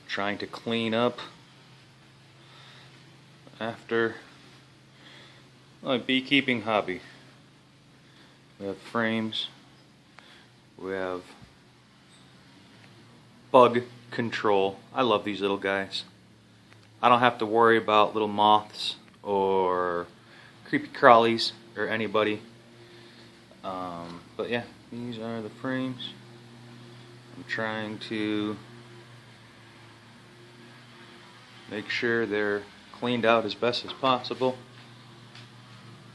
trying to clean up after my beekeeping hobby. We have frames, we have bug control. I love these little guys. I don't have to worry about little moths or creepy crawlies or anybody. But yeah, these are the frames. I'm trying to make sure they're cleaned out as best as possible.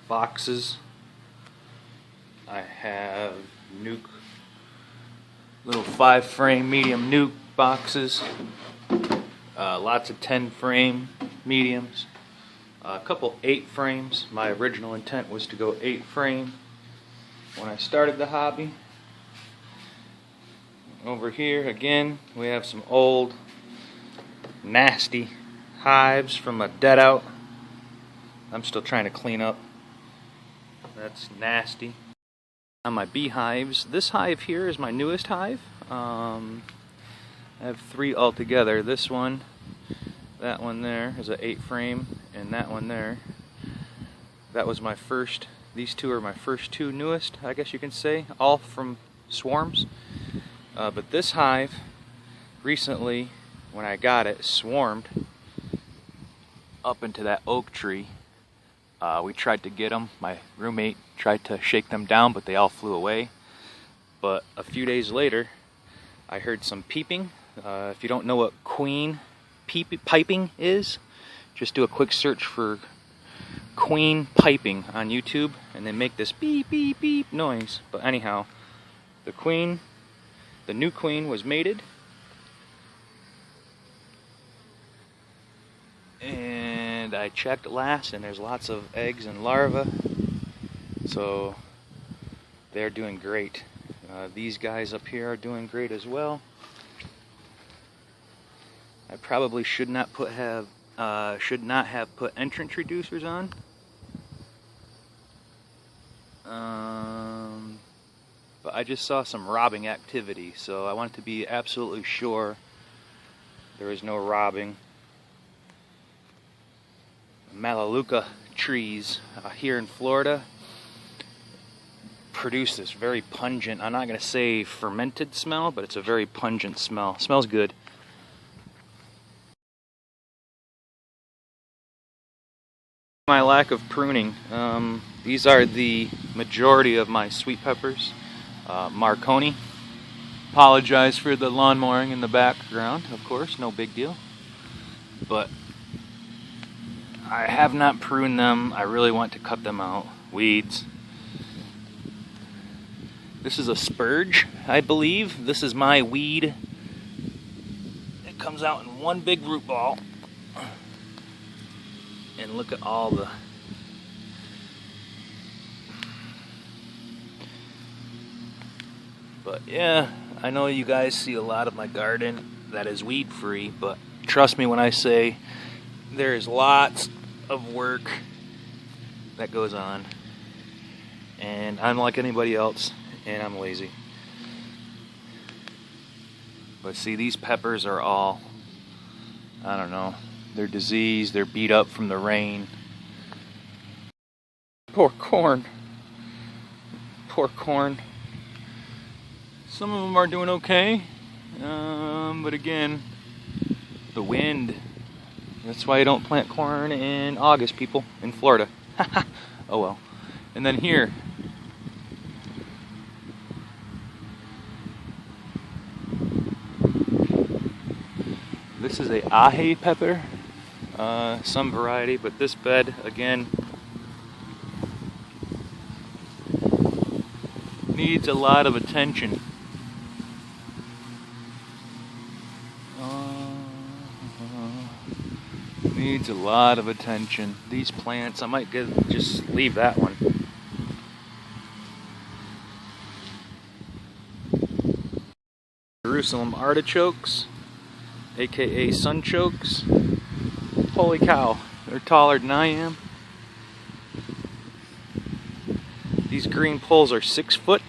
Boxes. I have nuke, little 5-frame medium nuke boxes. Lots of 10-frame mediums. A couple 8-frames. My original intent was to go 8-frame when I started the hobby. Over here again we have some old nasty hives from a dead out. I'm still trying to clean up. That's nasty. On my beehives, this hive here is my newest hive. I have 3 altogether. This one, that one there is an 8-frame, and that one there. That was my first. These 2 are my first 2 newest, I guess you can say, all from swarms. But this hive, recently, when I got it, swarmed up into that oak tree. We tried to get them. My roommate tried to shake them down, but they all flew away. But a few days later, I heard some peeping. If you don't know what queen piping is, just do a quick search for queen piping on YouTube, and they make this beep beep beep noise. But anyhow, the new queen was mated, and I checked last, and there's lots of eggs and larvae, so they're doing great. These guys up here are doing great as well. I probably should not have put entrance reducers on. But I just saw some robbing activity, so I wanted to be absolutely sure there was no robbing. Melaleuca trees here in Florida produce this very pungent, I'm not going to say fermented smell, but it's a very pungent smell. It smells good. My lack of pruning. These are the majority of my sweet peppers. Marconi. Apologize for the lawn mowing in the background, of course, no big deal. But I have not pruned them. I really want to cut them out. Weeds. This is a spurge, I believe. This is my weed. It comes out in one big root ball. And look at all the but yeah, I know you guys see a lot of my garden that is weed free, but trust me when I say there is lots of work that goes on, and I'm like anybody else, and I'm lazy. But see, these peppers are all, I don't know, they're diseased, they're beat up from the rain. Poor corn. Poor corn. Some of them are doing okay, but again, the wind. That's why you don't plant corn in August, people, in Florida. Oh well. And then here, this is a aje pepper, some variety, but this bed, again, needs a lot of attention. Needs a lot of attention. These plants, I might just leave that one. Jerusalem artichokes, aka sunchokes. Holy cow, they're taller than I am. These green poles are 6 foot,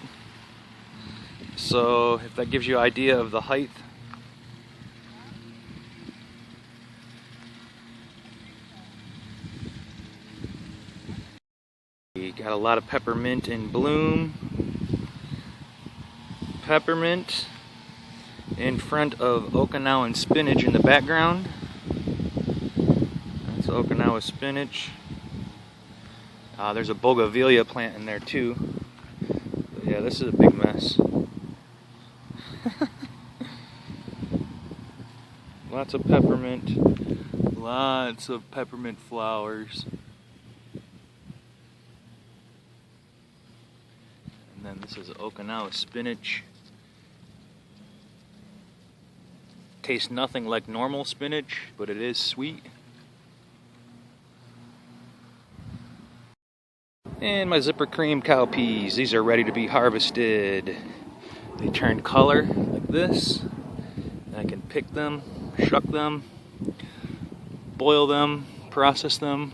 so if that gives you an idea of the height. Got a lot of peppermint in bloom. Peppermint in front of Okinawan spinach in the background. That's Okinawa spinach. There's a bougainvillea plant in there too. But yeah, this is a big mess. Lots of peppermint. Lots of peppermint flowers. And then this is Okinawa spinach. Tastes nothing like normal spinach, but it is sweet. And my zipper cream cowpeas. These are ready to be harvested. They turn color like this. And I can pick them, shuck them, boil them, process them.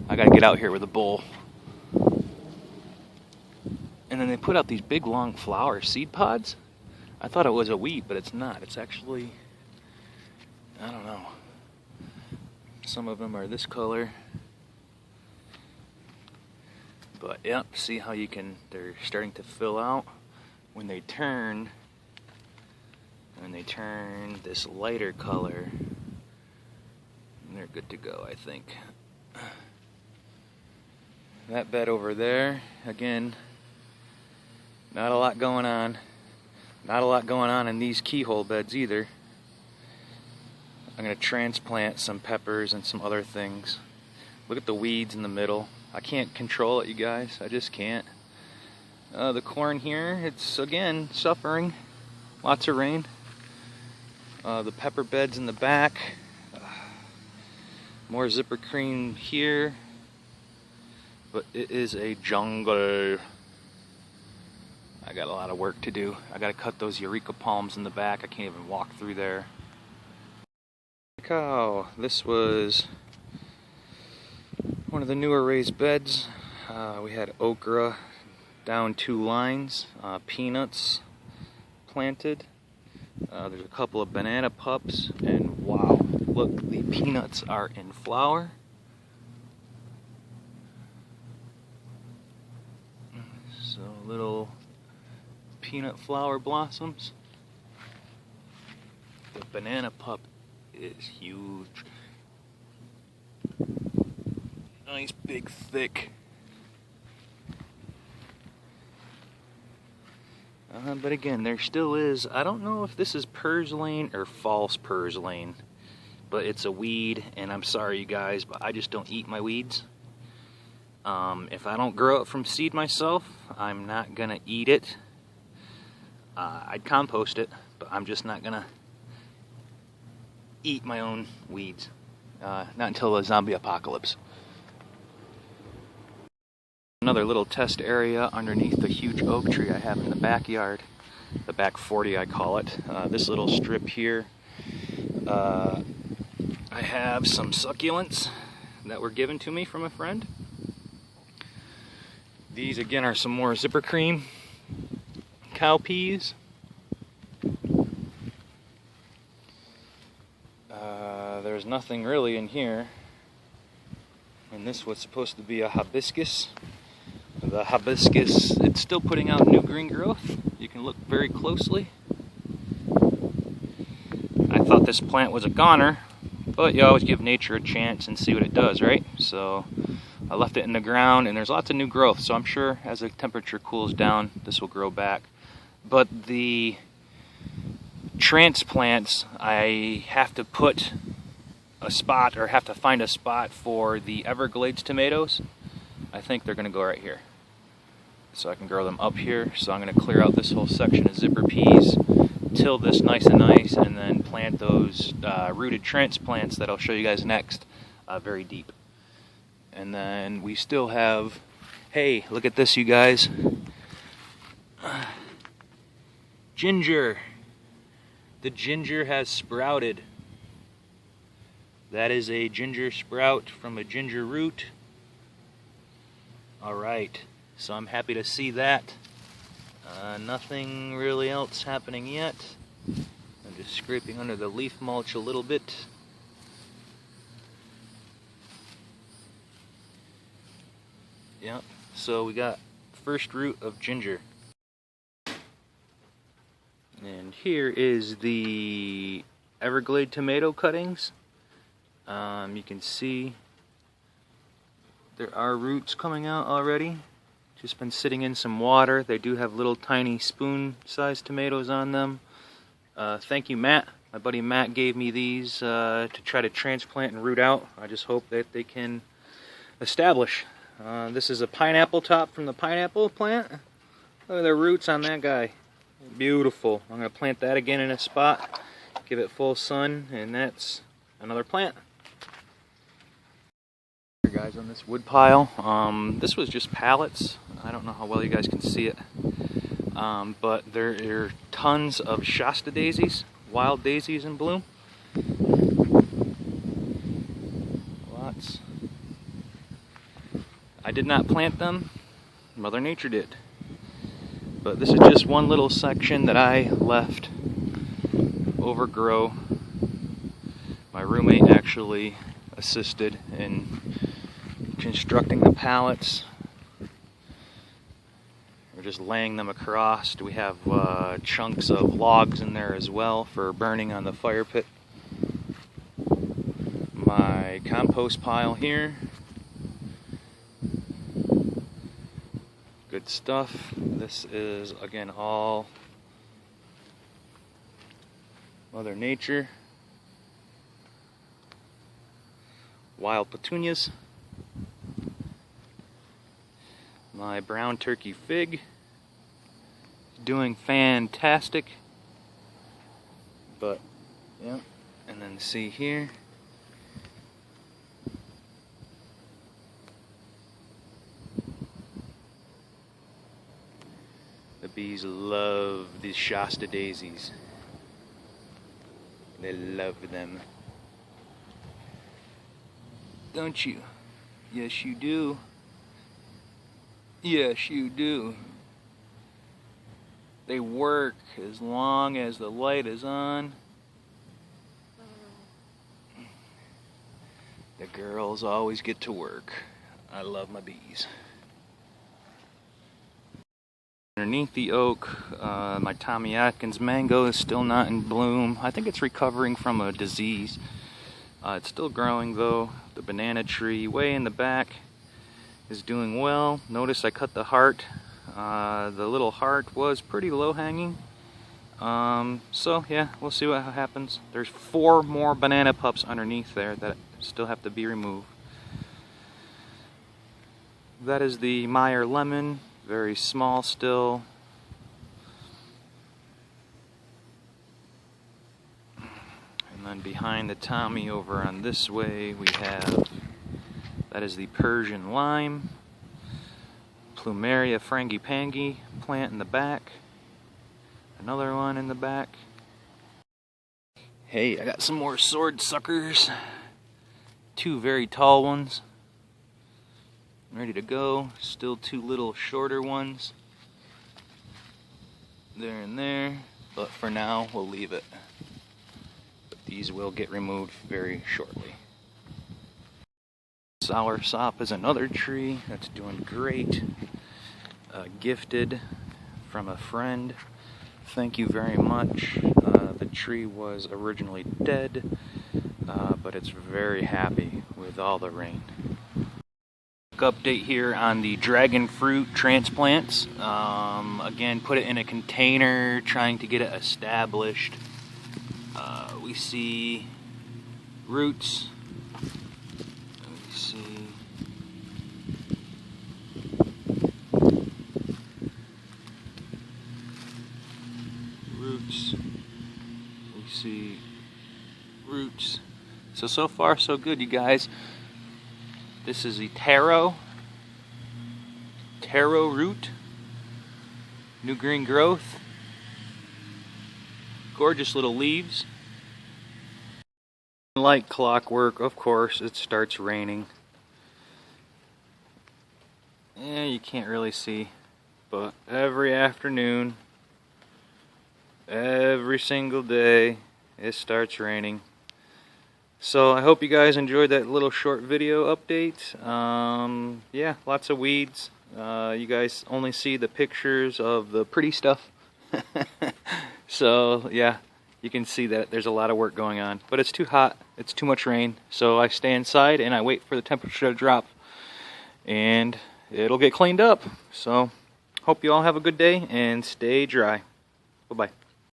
I gotta get out here with a bowl. And then they put out these big long flower seed pods. I thought it was a wheat, but it's not. It's actually, I don't know. Some of them are this color. But yep, see how you can, they're starting to fill out. When they turn this lighter color, they're good to go, I think. That bed over there, again, not a lot going on. Not a lot going on in these keyhole beds either. I'm going to transplant some peppers and some other things. Look at the weeds in the middle. I can't control it, you guys. I just can't. The corn here, it's again suffering. Lots of rain. The pepper beds in the back. More zipper cream here. But it is a jungle. I got a lot of work to do. I got to cut those eureka palms in the back. I can't even walk through there. Cow. This was one of the newer raised beds. We had okra down 2 lines, peanuts planted. There's a couple of banana pups, and wow, look, the peanuts are in flower. So little peanut flower blossoms. The banana pup is huge. Nice big thick. But again, there still is, I don't know if this is purslane or false purslane, but it's a weed, and I'm sorry you guys, but I just don't eat my weeds. If I don't grow it from seed myself, I'm not gonna eat it. I'd compost it, but I'm just not gonna eat my own weeds. Not until the zombie apocalypse. Another little test area underneath the huge oak tree I have in the backyard. The back 40 I call it. This little strip here. I have some succulents that were given to me from a friend. These again are some more zipper cream cowpeas. There's nothing really in here. And this was supposed to be a hibiscus. The hibiscus, it's still putting out new green growth. You can look very closely. I thought this plant was a goner, but you always give nature a chance and see what it does, right? So I left it in the ground, and there's lots of new growth, so I'm sure as the temperature cools down, this will grow back. But the transplants, I have to put a spot, or have to find a spot for the Everglades tomatoes. I think they're going to go right here. So I can grow them up here. So I'm going to clear out this whole section of zipper peas, till this nice and nice, and then plant those rooted transplants that I'll show you guys next very deep. And then we still have, hey, look at this, you guys. Ginger. The ginger has sprouted. That is a ginger sprout from a ginger root. Alright, so I'm happy to see that. Nothing really else happening yet. I'm just scraping under the leaf mulch a little bit. Yep, So we got first root of ginger. And here is the Everglade tomato cuttings. You can see there are roots coming out already. Just been sitting in some water. They do have little tiny spoon-sized tomatoes on them. Thank you, Matt. My buddy Matt gave me these to try to transplant and root out. I just hope that they can establish. This is a pineapple top from the pineapple plant. Look at the roots on that guy. Beautiful. I'm going to plant that again in a spot, give it full sun, and that's another plant. Here guys, on this wood pile, this was just pallets. I don't know how well you guys can see it, but there are tons of Shasta daisies, wild daisies in bloom. Lots. I did not plant them, Mother Nature did. But this is just one little section that I left overgrow. My roommate actually assisted in constructing the pallets. We're just laying them across. We have chunks of logs in there as well for burning on the fire pit. My compost pile here. Good stuff. This is again all Mother Nature. Wild petunias. My brown turkey fig is doing fantastic. But yeah, and then see here. The bees love these Shasta daisies. They love them. Don't you? Yes, you do. Yes, you do. They work as long as the light is on. The girls always get to work. I love my bees. Underneath the oak, my Tommy Atkins mango is still not in bloom. I think it's recovering from a disease. It's still growing though. The banana tree way in the back is doing well. Notice I cut the heart. The little heart was pretty low hanging. So yeah, we'll see what happens. There's 4 more banana pups underneath there that still have to be removed. That is the Meyer lemon. Very small still. And then behind the Tommy over on this way we have, that is the Persian lime. Plumeria frangipangi plant in the back. Another one in the back. Hey, I got some more sword suckers. 2 very tall ones. Ready to go. Still 2 little shorter ones there and there, but for now we'll leave it. But these will get removed very shortly. Sour sop is another tree that's doing great. Gifted from a friend. Thank you very much. The tree was originally dead, but it's very happy with all the rain. Update here on the dragon fruit transplants. Again, put it in a container, trying to get it established. We see roots. We see roots. We see roots. So far so good, you guys. This is the taro root, new green growth, gorgeous little leaves. Like clockwork, of course, it starts raining. Yeah, you can't really see, but every afternoon, every single day, it starts raining. So I hope you guys enjoyed that little short video update. Yeah, lots of weeds. You guys only see the pictures of the pretty stuff. So yeah, you can see that there's a lot of work going on, but it's too hot, it's too much rain, so I stay inside and I wait for the temperature to drop and it'll get cleaned up. So hope you all have a good day and stay dry. Bye-bye.